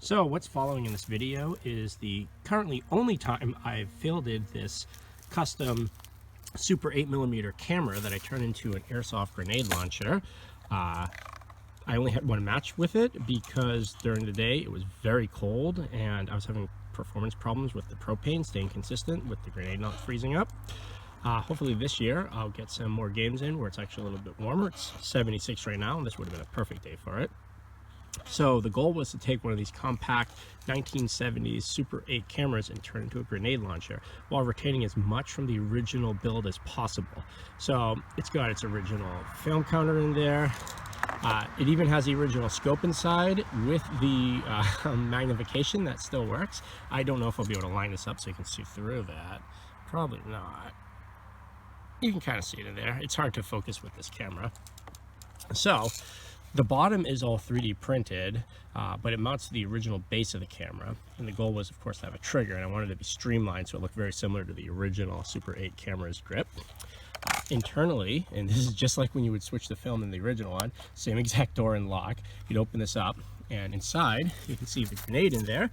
So what's following in this video is the currently only time I've fielded this custom Super 8mm camera that I turned into an airsoft grenade launcher. I only had one match with it because during the day it was very cold and I was having performance problems with the propane staying consistent with the grenade not freezing up. Hopefully this year I'll get some more games in where it's actually a little bit warmer. It's 76 right now and this would have been a perfect day for it. So the goal was to take one of these compact 1970s Super 8 cameras and turn it into a grenade launcher while retaining as much from the original build as possible. So it's got its original film counter in there. It even has the original scope inside with the magnification that still works. I don't know if I'll be able to line this up so you can see through that. Probably not. You can kind of see it in there. It's hard to focus with this camera. So the bottom is all 3D printed, but it mounts to the original base of the camera. And the goal was, of course, to have a trigger, and I wanted it to be streamlined so it looked very similar to the original Super 8 camera's grip. Internally, and this is just like when you would switch the film in the original one, same exact door and lock. You'd open this up, and inside, you can see the grenade in there.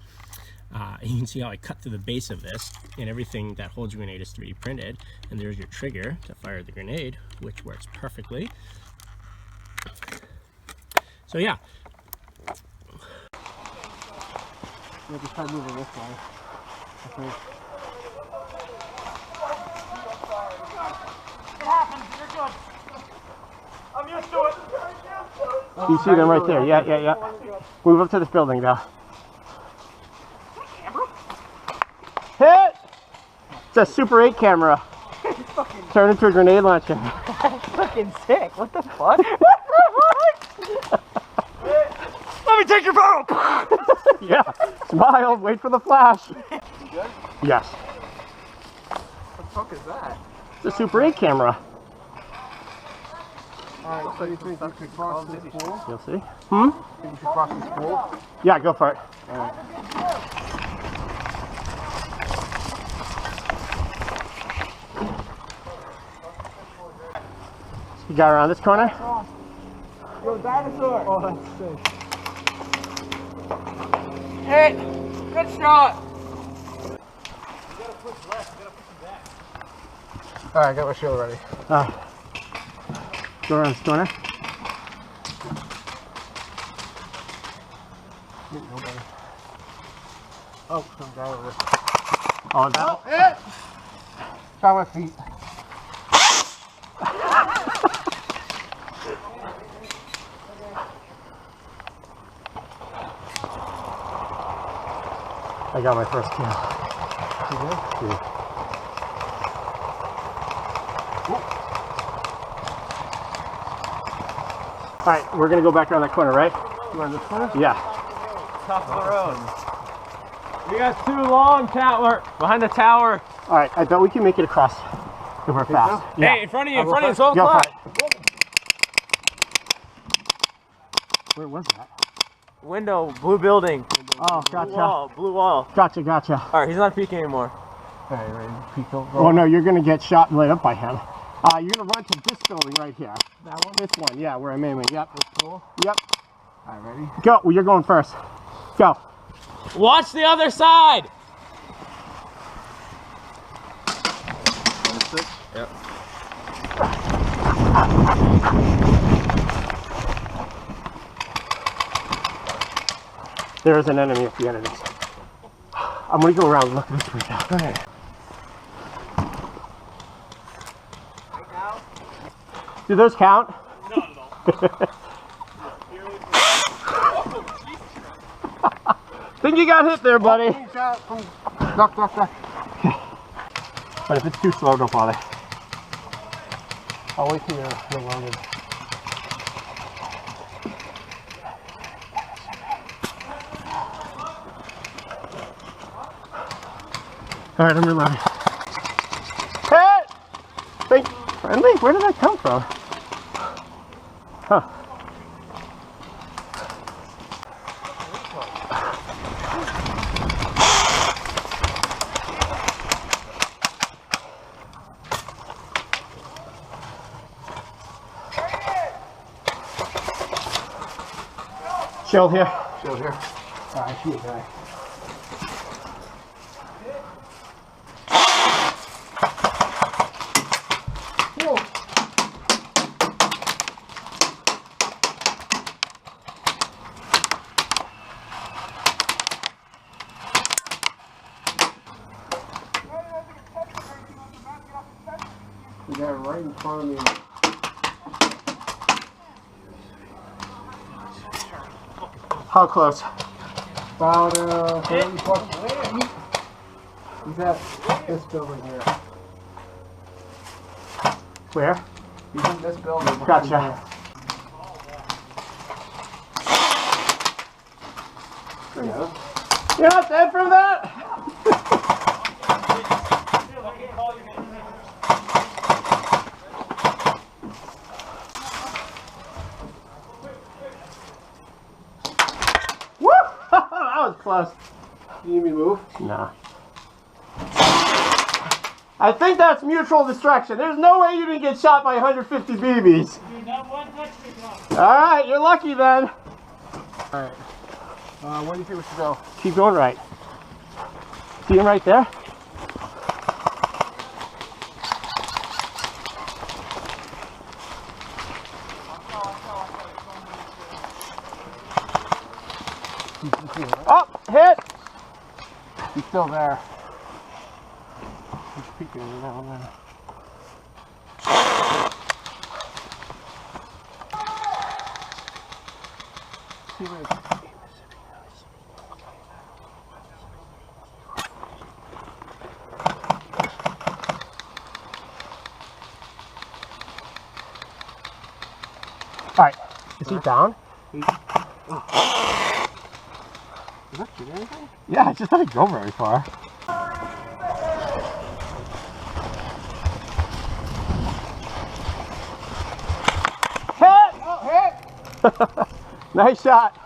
And you can see how I cut through the base of this, and everything that holds your grenade is 3D printed. And there's your trigger to fire the grenade, which works perfectly. So yeah. Yeah, just try moving this way. Okay. It happens, you're good. I'm used to it. You see them right there. Yeah. Move up to this building now. Hit! It's a Super 8 camera. Turn into a grenade launcher. That's fucking sick. What the fuck? Let me take your photo! Yeah. Smile. Wait for the flash. You good? Yes. What the fuck is that? It's a Super 8 camera. Alright, so you think you could cross this pool? You'll see. Think you could cross this pool? Yeah, go for it. Alright. You got around this corner? Yo, dinosaur! Oh, that's sick. Hit! Good shot! You gotta push left, you gotta push back. Alright, I got my shield ready. Go around this corner. Nobody. Oh, some guy over there. Oh, that. Oh, hit! Try my feet. I got my first kill. You good? Yeah. Alright, we're gonna go back around that corner, right? You want this corner? Yeah. Top of the road. We got too long, Tatler. Behind the tower. Alright, I bet we can make it across if we're fast. So? Yeah. Hey, in front of you, it's all Go for flat. it. Where was that? Window, blue building. Oh, gotcha. Blue wall. Gotcha. Alright, he's not peeking anymore. Alright, ready to peek over. Oh no, you're gonna get shot and lit up by him. You're gonna run to this building right here. That one? This one, yeah, where I'm aiming. Yep. This pool? Yep. Alright, ready? Go. Well, you're going first. Go. Watch the other side! Yep. There is an enemy at the end of this. I'm gonna go around and look at this right now. Go ahead. Right now? Do those count? Not at all. Think you got hit there, buddy. Duck. But if it's too slow, don't bother. I'll wait till you're loaded. Alright, I'm reloading. Hit! Think friendly? Where did that come from? Huh. Shield here. Shield here. I see a guy. Whoa. The guy right in front of me. How close? About 30 plus. He's at this building here. Where? He's in this building. Gotcha. There you go. You're not dead from that? Woo! That was close. You need me to move? Nah. I think that's mutual destruction. There's no way you didn't get shot by 150 BBs. Dude, not one touch me. Alright, you're lucky then. Alright. Where do you think we should go? Keep going right. See him right there? Oh, hit! He's still there. He's peeking around there. See where it's... Alright, is he down? Did that shoot anything? Yeah, it just doesn't go very far. Hit! Oh, hit! Nice shot.